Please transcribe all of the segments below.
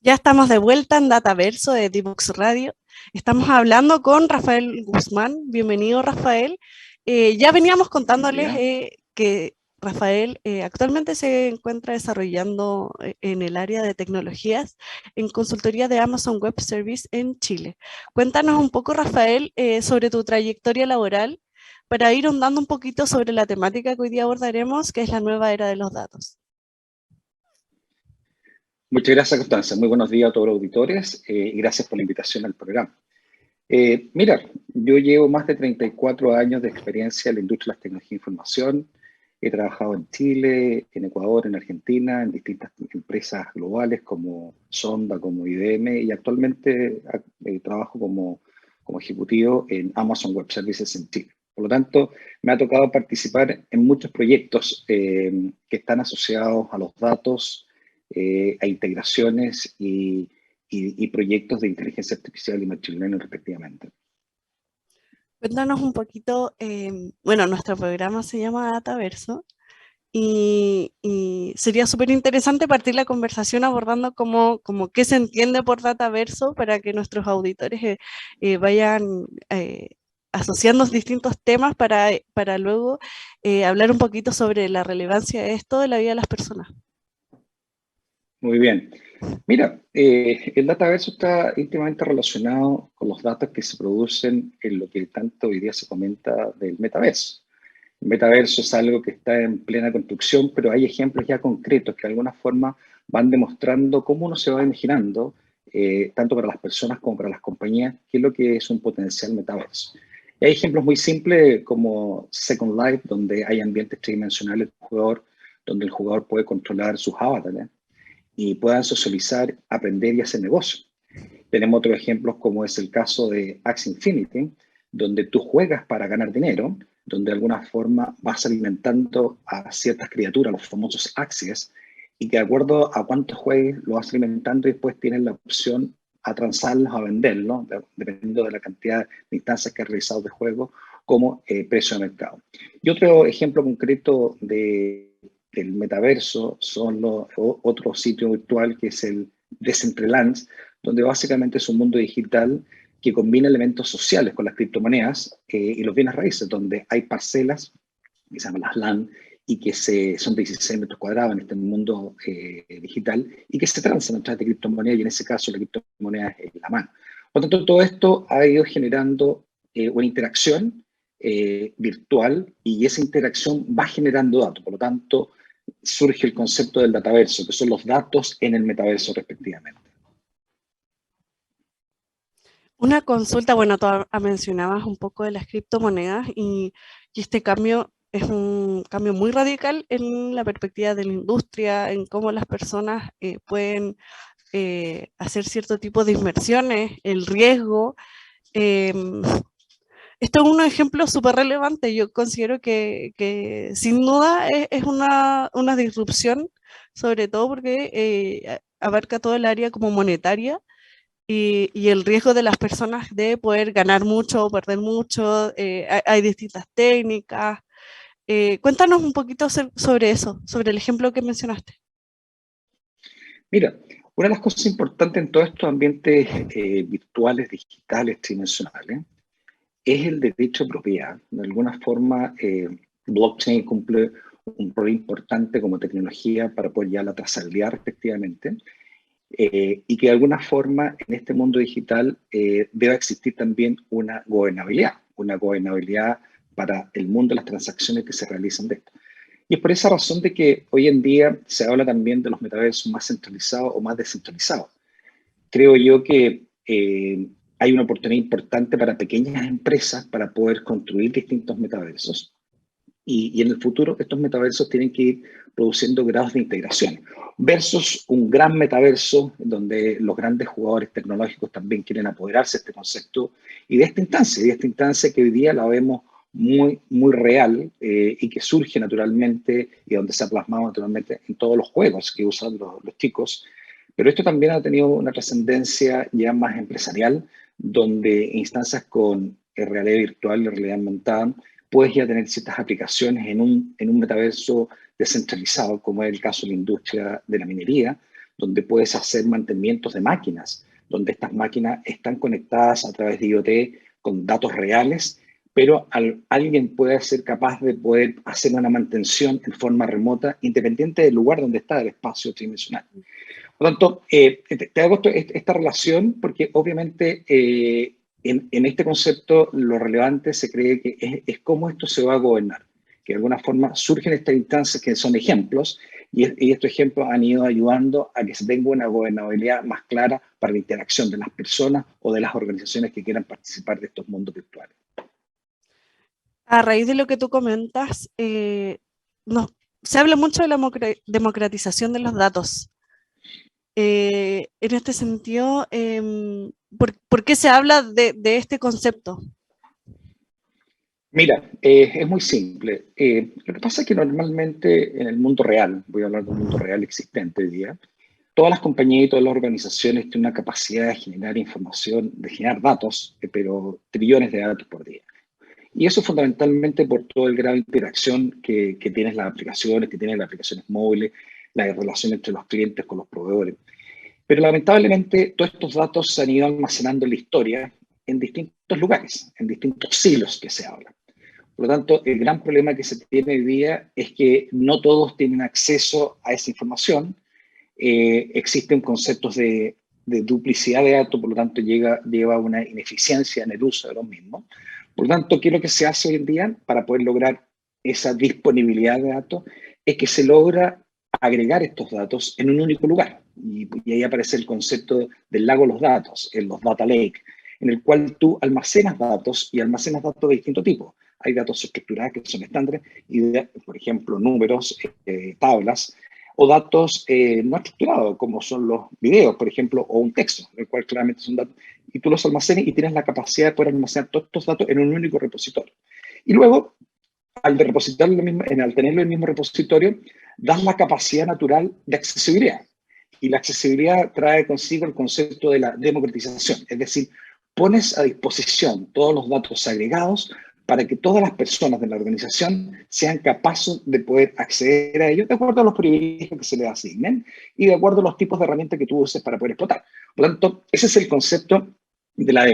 Ya estamos de vuelta en Dataverso de Divox Radio. Estamos hablando con Rafael Guzmán. Bienvenido, Rafael. Ya veníamos Buenos contándoles días. que Rafael actualmente se encuentra desarrollando en el área de tecnologías en consultoría de Amazon Web Service en Chile. Cuéntanos un poco, Rafael, sobre tu trayectoria laboral para ir ahondando un poquito sobre la temática que hoy día abordaremos, que es la nueva era de los datos. Muchas gracias, Constanza. Muy buenos días a todos los auditores y gracias por la invitación al programa. Mira, yo llevo más de 34 años de experiencia en la industria de las tecnologías de información. He trabajado en Chile, en Ecuador, en Argentina, en distintas empresas globales como Sonda, como IBM, y actualmente trabajo como ejecutivo en Amazon Web Services en Chile. Por lo tanto, me ha tocado participar en muchos proyectos que están asociados a los datos, a integraciones y proyectos de inteligencia artificial y machine learning respectivamente. Cuéntanos un poquito, bueno, nuestro programa se llama Dataverso y sería súper interesante partir la conversación abordando como qué se entiende por Dataverso para que nuestros auditores vayan asociando distintos temas para luego hablar un poquito sobre la relevancia de esto de la vida de las personas. Muy bien. Mira, el dataverso está íntimamente relacionado con los datos que se producen en lo que tanto hoy día se comenta del metaverso. El metaverso es algo que está en plena construcción, pero hay ejemplos ya concretos que de alguna forma van demostrando cómo uno se va imaginando, tanto para las personas como para las compañías, qué es lo que es un potencial metaverso. Y hay ejemplos muy simples como Second Life, donde hay ambientes tridimensionales del jugador, donde el jugador puede controlar sus avatares y puedan socializar, aprender y hacer negocio. Tenemos otros ejemplos como es el caso de Axie Infinity, donde tú juegas para ganar dinero, donde de alguna forma vas alimentando a ciertas criaturas, los famosos Axies, y que de acuerdo a cuánto juegues lo vas alimentando y después tienes la opción a transarlos, a venderlos, dependiendo de la cantidad de instancias que has realizado de juego, como precio de mercado. Y otro ejemplo concreto del metaverso son otro sitio virtual que es el Decentraland, donde básicamente es un mundo digital que combina elementos sociales con las criptomonedas y los bienes raíces, donde hay parcelas que se llaman las LAN y que son 16 metros cuadrados en este mundo digital y que se transan a través de criptomonedas y en ese caso la criptomoneda es la mano. Por lo tanto, todo esto ha ido generando una interacción virtual y esa interacción va generando datos. Por lo tanto, surge el concepto del dataverso, que son los datos en el metaverso respectivamente. Una consulta, bueno, tú mencionabas un poco de las criptomonedas y este cambio es un cambio muy radical en la perspectiva de la industria, en cómo las personas pueden hacer cierto tipo de inversiones, el riesgo. em, Esto es un ejemplo súper relevante. Yo considero que sin duda es una disrupción, sobre todo porque abarca todo el área como monetaria y el riesgo de las personas de poder ganar mucho o perder mucho. Hay distintas técnicas. Cuéntanos un poquito sobre eso, sobre el ejemplo que mencionaste. Mira, una de las cosas importantes en todos estos ambientes virtuales, digitales, tridimensionales, es el derecho de propiedad. De alguna forma, blockchain cumple un rol importante como tecnología para poder ya la trazabilidad respectivamente, y que de alguna forma en este mundo digital debe existir también una gobernabilidad para el mundo de las transacciones que se realizan de esto. Y es por esa razón de que hoy en día se habla también de los metaversos más centralizados o más descentralizados. Creo yo que hay una oportunidad importante para pequeñas empresas para poder construir distintos metaversos. Y en el futuro estos metaversos tienen que ir produciendo grados de integración versus un gran metaverso donde los grandes jugadores tecnológicos también quieren apoderarse de este concepto y de esta instancia que hoy día la vemos muy, muy real y que surge naturalmente y donde se ha plasmado naturalmente en todos los juegos que usan los chicos. Pero esto también ha tenido una trascendencia ya más empresarial, donde instancias con realidad virtual y realidad aumentada puedes ya tener ciertas aplicaciones en un metaverso descentralizado, como es el caso de la industria de la minería, donde puedes hacer mantenimientos de máquinas, donde estas máquinas están conectadas a través de IoT con datos reales, pero alguien puede ser capaz de poder hacer una mantención en forma remota, independiente del lugar donde está el espacio tridimensional. Por lo tanto, te hago esta relación porque obviamente en este concepto lo relevante se cree que es cómo esto se va a gobernar, que de alguna forma surgen estas instancias que son ejemplos y estos ejemplos han ido ayudando a que se tenga una gobernabilidad más clara para la interacción de las personas o de las organizaciones que quieran participar de estos mundos virtuales. A raíz de lo que tú comentas, se habla mucho de la democratización de los datos. En este sentido, ¿por qué se habla de este concepto? Mira, es muy simple. Lo que pasa es que normalmente en el mundo real, voy a hablar del mundo real existente hoy día, todas las compañías y todas las organizaciones tienen una capacidad de generar información, de generar datos, pero trillones de datos por día. Y eso fundamentalmente por todo el grado de interacción que tienen las aplicaciones, que tienen las aplicaciones móviles, la relación entre los clientes con los proveedores. Pero lamentablemente todos estos datos se han ido almacenando en la historia en distintos lugares, en distintos silos que se hablan. Por lo tanto, el gran problema que se tiene hoy día es que no todos tienen acceso a esa información. Existen conceptos de duplicidad de datos, por lo tanto lleva a una ineficiencia en el uso de los mismos. Por lo tanto, ¿qué es lo que se hace hoy en día para poder lograr esa disponibilidad de datos? Es que se logra agregar estos datos en un único lugar. Y ahí aparece el concepto del lago de los datos, en los data lake, en el cual tú almacenas datos y almacenas datos de distinto tipo. Hay datos estructurados que son estándares, y por ejemplo, números, tablas, o datos no estructurados, como son los videos, por ejemplo, o un texto, el cual claramente son datos, y tú los almacenes y tienes la capacidad de poder almacenar todos estos datos en un único repositorio. Y luego, al tenerlo en el mismo repositorio, das la capacidad natural de accesibilidad. Y la accesibilidad trae consigo el concepto de la democratización, es decir, pones a disposición todos los datos agregados para que todas las personas de la organización sean capaces de poder acceder a ellos de acuerdo a los privilegios que se les asignen y de acuerdo a los tipos de herramientas que tú uses para poder explotar. Por lo tanto, ese es el concepto de la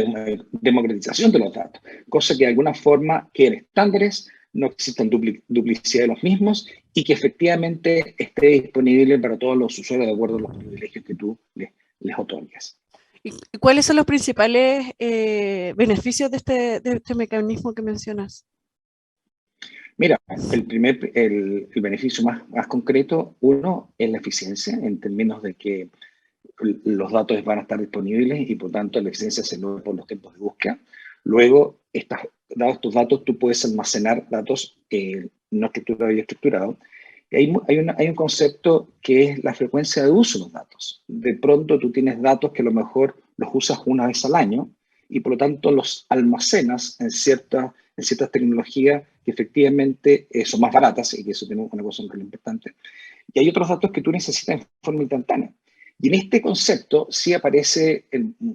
democratización de los datos, cosa que de alguna forma queden estándares, no existan duplicidad de los mismos y que efectivamente esté disponible para todos los usuarios de acuerdo a los privilegios que tú les otorgues. ¿Y cuáles son los principales beneficios de este mecanismo que mencionas? Mira, el beneficio más concreto, uno, es la eficiencia, en términos de que los datos van a estar disponibles y por tanto la eficiencia se logra por los tiempos de búsqueda. Luego, dados estos datos, tú puedes almacenar datos no estructurados y estructurados. Y hay un concepto que es la frecuencia de uso de los datos. De pronto tú tienes datos que a lo mejor los usas una vez al año y por lo tanto los almacenas en ciertas tecnologías que efectivamente son más baratas, y que eso tiene una cosa muy importante. Y hay otros datos que tú necesitas en forma instantánea. Y en este concepto sí aparece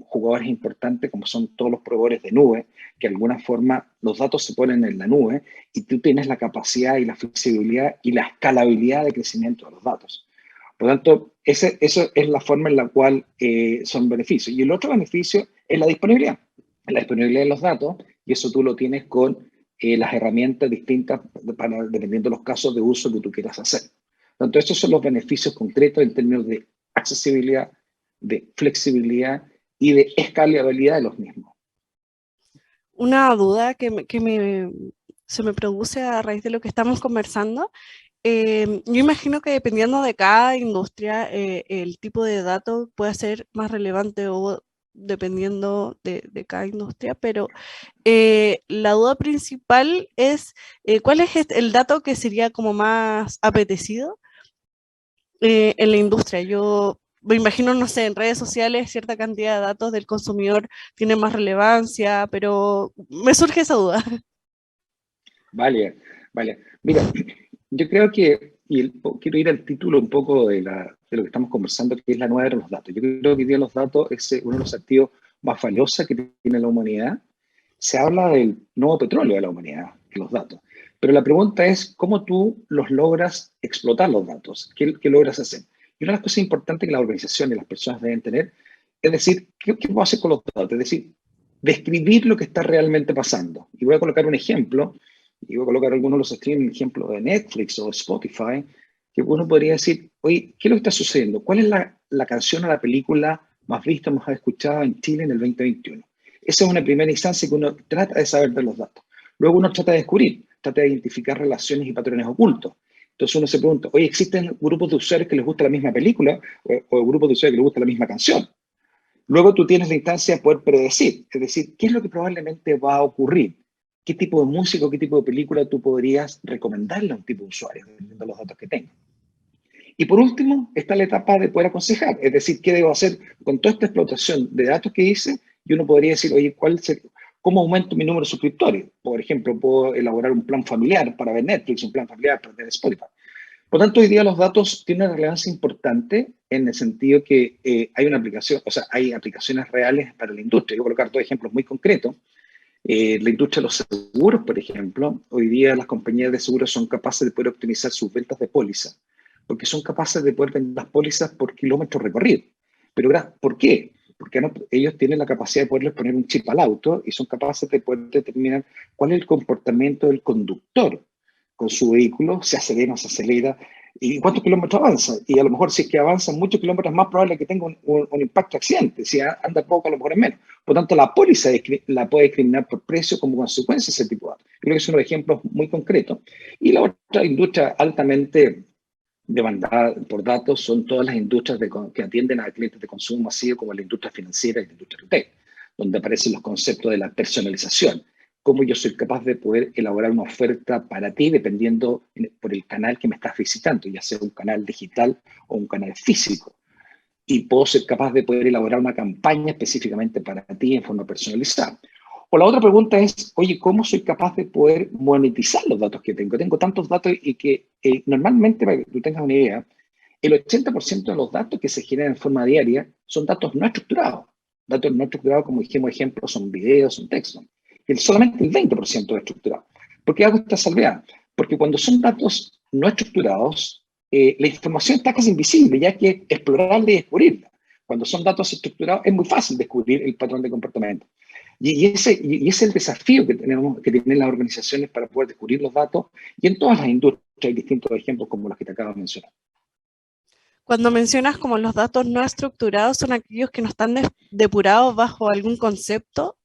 jugadores importantes como son todos los proveedores de nube, que de alguna forma los datos se ponen en la nube y tú tienes la capacidad y la flexibilidad y la escalabilidad de crecimiento de los datos. Por lo tanto, eso es la forma en la cual son beneficios. Y el otro beneficio es la disponibilidad de los datos, y eso tú lo tienes con las herramientas distintas dependiendo de los casos de uso que tú quieras hacer. Por lo tanto, estos son los beneficios concretos en términos de accesibilidad, de flexibilidad y de escalabilidad de los mismos. Una duda se me produce a raíz de lo que estamos conversando. Yo imagino que dependiendo de cada industria, el tipo de dato puede ser más relevante o dependiendo de cada industria, pero la duda principal es ¿cuál es el dato que sería como más apetecido en la industria? Yo me imagino, no sé, en redes sociales cierta cantidad de datos del consumidor tiene más relevancia, pero me surge esa duda. Vale. Mira, yo creo que, quiero ir al título un poco de lo que estamos conversando, que es la nueva era de los datos. Yo creo que hoy día los datos es uno de los activos más valiosos que tiene la humanidad. Se habla del nuevo petróleo de la humanidad, los datos. Pero la pregunta es, ¿cómo tú los logras explotar los datos? ¿Qué logras hacer? Y una de las cosas importantes que las organizaciones y las personas deben tener es decir, ¿qué puedo hacer con los datos? Es decir, describir lo que está realmente pasando. Y voy a colocar un ejemplo, y voy a colocar algunos de los ejemplos de Netflix o Spotify, que uno podría decir, oye, ¿qué es lo que está sucediendo? ¿Cuál es la canción o la película más vista, más escuchada en Chile en el 2021? Esa es una primera instancia que uno trata de saber de los datos. Luego uno trata de descubrir, trata de identificar relaciones y patrones ocultos. Entonces uno se pregunta, oye, ¿existen grupos de usuarios que les gusta la misma película o grupos de usuarios que les gusta la misma canción? Luego tú tienes la instancia de poder predecir, es decir, ¿qué es lo que probablemente va a ocurrir? ¿Qué tipo de música o qué tipo de película tú podrías recomendarle a un tipo de usuario, dependiendo de los datos que tenga? Y por último, está la etapa de poder aconsejar, es decir, ¿qué debo hacer con toda esta explotación de datos que hice? Y uno podría decir, oye, ¿cómo aumento mi número de suscriptores? Por ejemplo, puedo elaborar un plan familiar para ver Netflix, un plan familiar para ver Spotify. Por tanto, hoy día los datos tienen una relevancia importante en el sentido que hay una aplicación, o sea, hay aplicaciones reales para la industria. Yo voy a colocar dos ejemplos muy concretos. La industria de los seguros, por ejemplo, hoy día las compañías de seguros son capaces de poder optimizar sus ventas de póliza, porque son capaces de poder vender las pólizas por kilómetros recorridos. Pero, ¿por qué? Porque ellos tienen la capacidad de poderles poner un chip al auto y son capaces de poder determinar cuál es el comportamiento del conductor con su vehículo, se acelera, no se acelera, y cuántos kilómetros avanza. Y a lo mejor si es que avanza muchos kilómetros, más probable que tenga un impacto accidente. Si anda poco, a lo mejor es menos. Por tanto, la póliza la puede discriminar por precio como consecuencia de ese tipo de datos. Creo que es uno de ejemplos muy concretos. Y la otra industria altamente demandada por datos son todas las industrias que atienden a clientes de consumo masivo, como la industria financiera y la industria retail, donde aparecen los conceptos de la personalización. Cómo yo soy capaz de poder elaborar una oferta para ti dependiendo por el canal que me estás visitando, ya sea un canal digital o un canal físico. Y puedo ser capaz de poder elaborar una campaña específicamente para ti en forma personalizada. O la otra pregunta es, oye, ¿cómo soy capaz de poder monetizar los datos que tengo? Tengo tantos datos y que normalmente, para que tú tengas una idea, el 80% de los datos que se generan en forma diaria son datos no estructurados. Datos no estructurados, como dijimos, ejemplos, son videos, son textos. Solamente el 20% es estructurado. ¿Por qué hago esta salvedad? Porque cuando son datos no estructurados, la información está casi invisible, ya que explorarla y descubrirla. Cuando son datos estructurados, es muy fácil descubrir el patrón de comportamiento. Y ese es el desafío que tienen las organizaciones para poder descubrir los datos, y en todas las industrias hay distintos ejemplos como los que te acabo de mencionar. Cuando mencionas como los datos no estructurados, ¿son aquellos que no están depurados bajo algún concepto?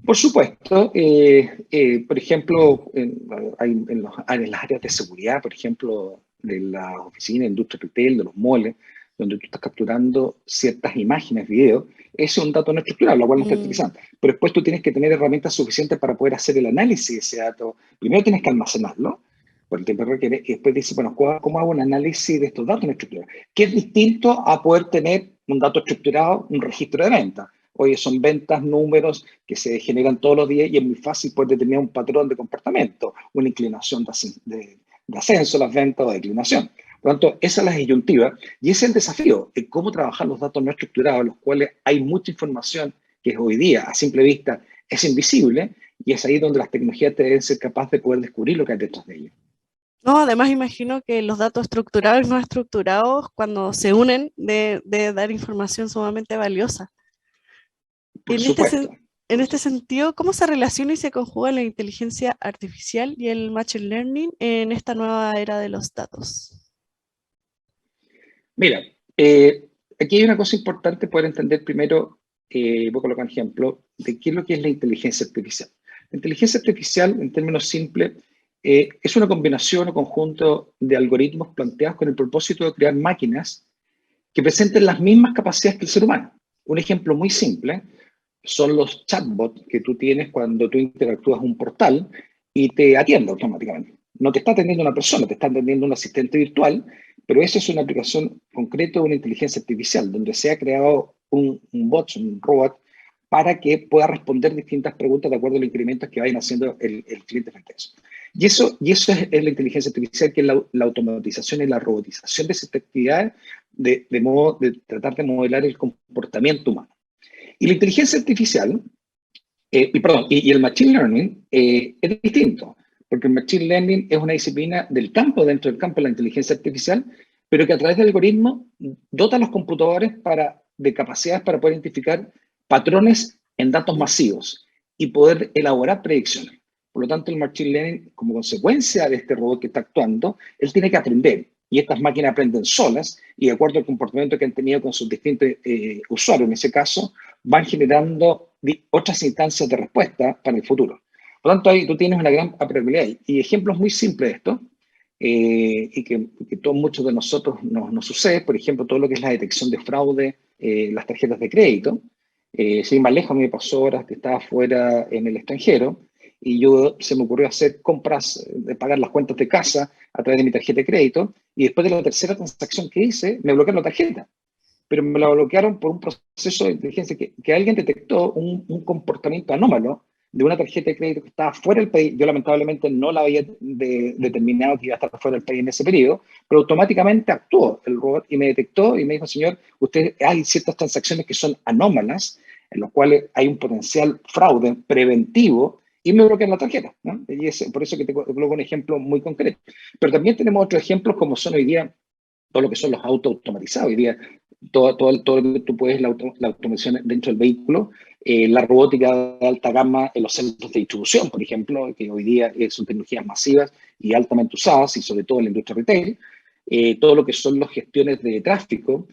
Por supuesto, por ejemplo, en las áreas de seguridad, por ejemplo, de la oficina, industria retail, de los moles, donde tú estás capturando ciertas imágenes, videos, ese es un dato no estructurado, lo cual no está utilizando. Pero después tú tienes que tener herramientas suficientes para poder hacer el análisis de ese dato. Primero tienes que almacenarlo, por el tiempo que requiere, y después dices, bueno, ¿cómo hago un análisis de estos datos no estructurados? Que es distinto a poder tener un dato estructurado, un registro de venta. Oye, son ventas, números que se generan todos los días y es muy fácil poder determinar un patrón de comportamiento, una inclinación de ascenso a las ventas o de declinación. Por lo tanto, esa es la disyuntiva y ese es el desafío, de cómo trabajar los datos no estructurados, los cuales hay mucha información que hoy día, a simple vista, es invisible, y es ahí donde las tecnologías deben ser capaces de poder descubrir lo que hay detrás de ellos. No, además imagino que los datos estructurados y no estructurados, cuando se unen, de dar información sumamente valiosa. Por En este, supuesto. en este sentido, ¿cómo se relaciona y se conjuga la inteligencia artificial y el machine learning en esta nueva era de los datos? Mira, aquí hay una cosa importante poder entender primero, voy a colocar un ejemplo, de qué es lo que es la inteligencia artificial. La inteligencia artificial, en términos simples, es una combinación o conjunto de algoritmos planteados con el propósito de crear máquinas que presenten las mismas capacidades que el ser humano. Un ejemplo muy simple son los chatbots que tú tienes cuando tú interactúas en un portal y te atiende automáticamente. No te está atendiendo una persona, te está atendiendo un asistente virtual, pero eso es una aplicación concreta de una inteligencia artificial, donde se ha creado un bot, un robot, para que pueda responder distintas preguntas de acuerdo a los incrementos que vayan haciendo el cliente frente a eso. Y eso es la inteligencia artificial, que es la automatización y la robotización de esas actividades de modo de tratar de modelar el comportamiento humano. Y la inteligencia artificial, y el machine learning es distinto, porque el machine learning es una disciplina del campo, dentro del campo de la inteligencia artificial, pero que a través del algoritmo dota a los computadores de capacidades para poder identificar patrones en datos masivos y poder elaborar predicciones. Por lo tanto, el Machine Learning, como consecuencia de este robot que está actuando, él tiene que aprender. Y estas máquinas aprenden solas y de acuerdo al comportamiento que han tenido con sus distintos usuarios, en ese caso, van generando otras instancias de respuesta para el futuro. Por lo tanto, ahí tú tienes una gran aplicabilidad. Y ejemplos muy simples de esto, y que muchos de nosotros nos sucede, por ejemplo, todo lo que es la detección de fraude, las tarjetas de crédito. Sin ir más lejos, a mí me pasó horas que estaba fuera en el extranjero y se me ocurrió hacer compras, de pagar las cuentas de casa a través de mi tarjeta de crédito y después de la tercera transacción que hice, me bloquearon la tarjeta. Pero me la bloquearon por un proceso de inteligencia que alguien detectó un comportamiento anómalo de una tarjeta de crédito que estaba fuera del país. Yo lamentablemente no la había determinado que iba a estar fuera del país en ese periodo, pero automáticamente actuó el robot y me detectó y me dijo, señor, usted hay ciertas transacciones que son anómalas, en los cuales hay un potencial fraude preventivo y me bloquean la tarjeta, ¿no? Y es por eso que te coloco un ejemplo muy concreto. Pero también tenemos otros ejemplos como son hoy día todo lo que son los autos automatizados. Hoy día todo lo que tú puedes, la automatización dentro del vehículo, la robótica de alta gama en los centros de distribución, por ejemplo, que hoy día son tecnologías masivas y altamente usadas, y sobre todo en la industria retail, todo lo que son las gestiones de tráfico,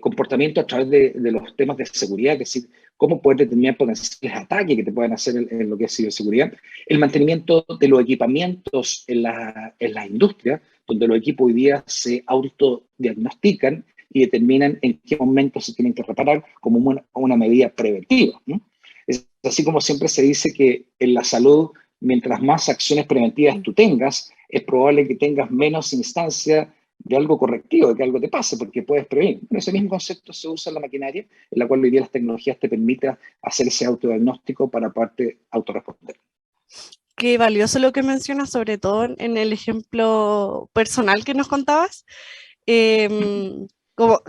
comportamiento a través de los temas de seguridad, es decir, cómo poder determinar potenciales ataques que te puedan hacer en lo que es ciberseguridad, el mantenimiento de los equipamientos en la industria, donde los equipos hoy día se autodiagnostican y determinan en qué momento se tienen que reparar como una medida preventiva, ¿no? Es así como siempre se dice que en la salud, mientras más acciones preventivas tú tengas, es probable que tengas menos instancia de algo correctivo, de que algo te pase, porque puedes prevenir. Bueno, ese mismo concepto se usa en la maquinaria, en la cual hoy día las tecnologías te permiten hacer ese autodiagnóstico para poderte autorresponder. Qué valioso lo que mencionas, sobre todo en el ejemplo personal que nos contabas. Como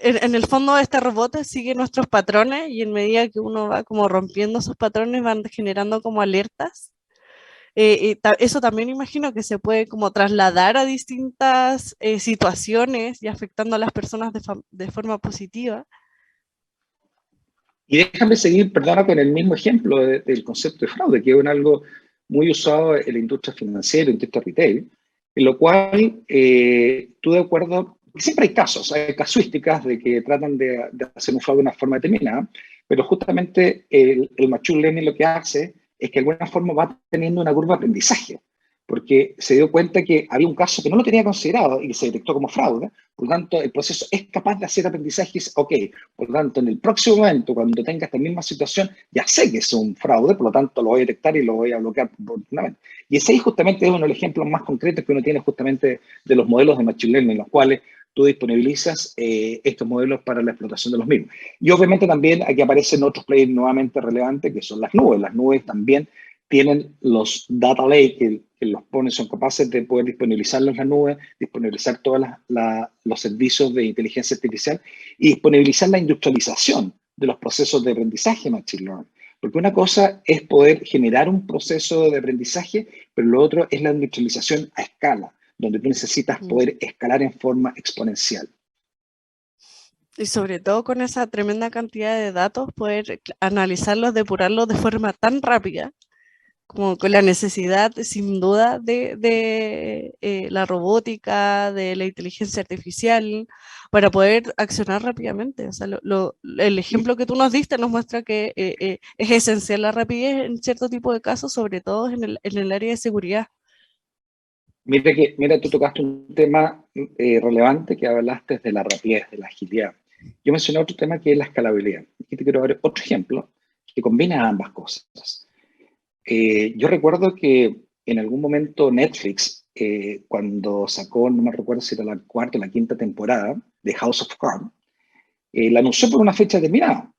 en el fondo este robot sigue nuestros patrones y en medida que uno va como rompiendo esos patrones van generando como alertas. Eso también imagino que se puede como trasladar a distintas situaciones y afectando a las personas de forma positiva. Y déjame seguir, perdona, con el mismo ejemplo del concepto de fraude, que es algo muy usado en la industria financiera, en la industria retail, en lo cual tú de acuerdo, siempre hay casos, hay casuísticas de que tratan de hacer un fraude de una forma determinada, pero justamente el Machine Learning lo que hace es que de alguna forma va teniendo una curva de aprendizaje, porque se dio cuenta que había un caso que no lo tenía considerado y que se detectó como fraude, por lo tanto el proceso es capaz de hacer aprendizaje y dice, ok, por lo tanto en el próximo momento cuando tenga esta misma situación ya sé que es un fraude, por lo tanto lo voy a detectar y lo voy a bloquear oportunamente. Y ese ahí justamente es uno de los ejemplos más concretos que uno tiene justamente de los modelos de Machine Learning, en los cuales tú disponibilizas estos modelos para la explotación de los mismos. Y obviamente también aquí aparecen otros players nuevamente relevantes que son las nubes. Las nubes también tienen los data lake que los ponen, son capaces de poder disponibilizarlos en la nube, disponibilizar todos los servicios de inteligencia artificial y disponibilizar la industrialización de los procesos de aprendizaje Machine Learning. Porque una cosa es poder generar un proceso de aprendizaje, pero lo otro es la industrialización a escala, donde tú necesitas poder escalar en forma exponencial. Y sobre todo con esa tremenda cantidad de datos, poder analizarlos, depurarlos de forma tan rápida, como con la necesidad, sin duda, de la robótica, de la inteligencia artificial, para poder accionar rápidamente. O sea, el ejemplo que tú nos diste nos muestra que es esencial la rapidez en cierto tipo de casos, sobre todo en el área de seguridad. Mira, tú tocaste un tema relevante que hablaste de la rapidez, de la agilidad. Yo mencioné otro tema que es la escalabilidad. Aquí te quiero dar otro ejemplo que combina ambas cosas. Yo recuerdo que en algún momento Netflix, cuando sacó, no me recuerdo si era la cuarta o la quinta temporada de House of Cards, la anunció por una fecha determinada.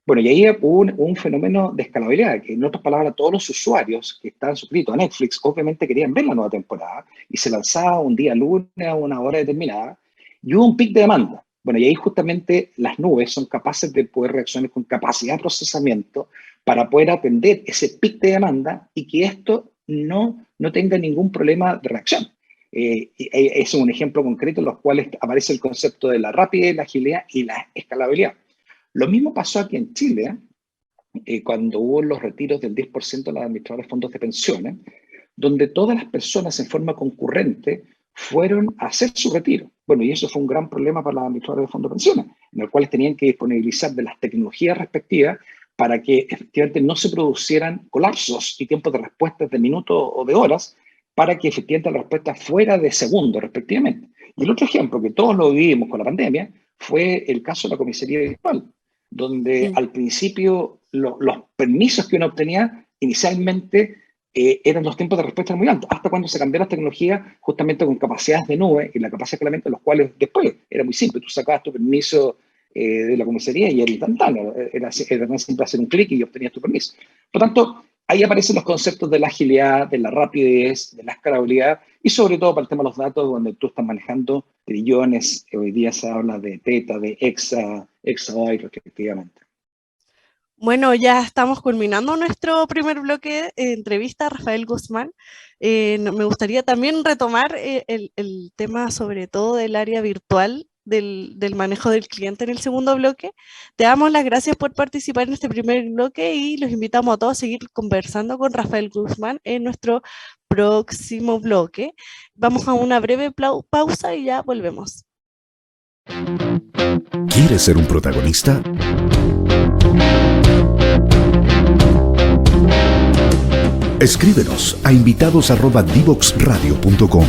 Bueno, y ahí hubo un fenómeno de escalabilidad, que en otras palabras, todos los usuarios que estaban suscritos a Netflix obviamente querían ver la nueva temporada y se lanzaba un día lunes a una hora determinada y hubo un pic de demanda. Bueno, y ahí justamente las nubes son capaces de poder reaccionar con capacidad de procesamiento para poder atender ese pic de demanda y que esto no tenga ningún problema de reacción. Es un ejemplo concreto en los cuales aparece el concepto de la rapidez, la agilidad y la escalabilidad. Lo mismo pasó aquí en Chile, cuando hubo los retiros del 10% de los administradores de fondos de pensiones, donde todas las personas en forma concurrente fueron a hacer su retiro. Bueno, y eso fue un gran problema para los administradores de fondos de pensiones, en el cual tenían que disponibilizar de las tecnologías respectivas para que efectivamente no se producieran colapsos y tiempos de respuesta de minutos o de horas, para que efectivamente la respuesta fuera de segundos, respectivamente. Y el otro ejemplo, que todos lo vivimos con la pandemia, fue el caso de la comisaría virtual, donde al principio los permisos que uno obtenía inicialmente eran los tiempos de respuesta muy altos, hasta cuando se cambió la tecnología justamente con capacidades de nube y la capacidad de escalamiento, los cuales después era muy simple, tú sacabas tu permiso de la comisaría y era instantáneo, era más simple hacer un clic y obtenías tu permiso. Por lo tanto, ahí aparecen los conceptos de la agilidad, de la rapidez, de la escalabilidad y sobre todo para el tema de los datos, donde tú estás manejando trillones, hoy día se habla de teta, de exabyte respectivamente. Bueno, ya estamos culminando nuestro primer bloque de entrevista a Rafael Guzmán. Me gustaría también retomar el tema sobre todo del área virtual, del manejo del cliente en el segundo bloque. Te damos las gracias por participar en este primer bloque y los invitamos a todos a seguir conversando con Rafael Guzmán en nuestro próximo bloque. Vamos a una breve pausa y ya volvemos. ¿Quieres ser un protagonista? Escríbenos a invitados@divoxradio.com.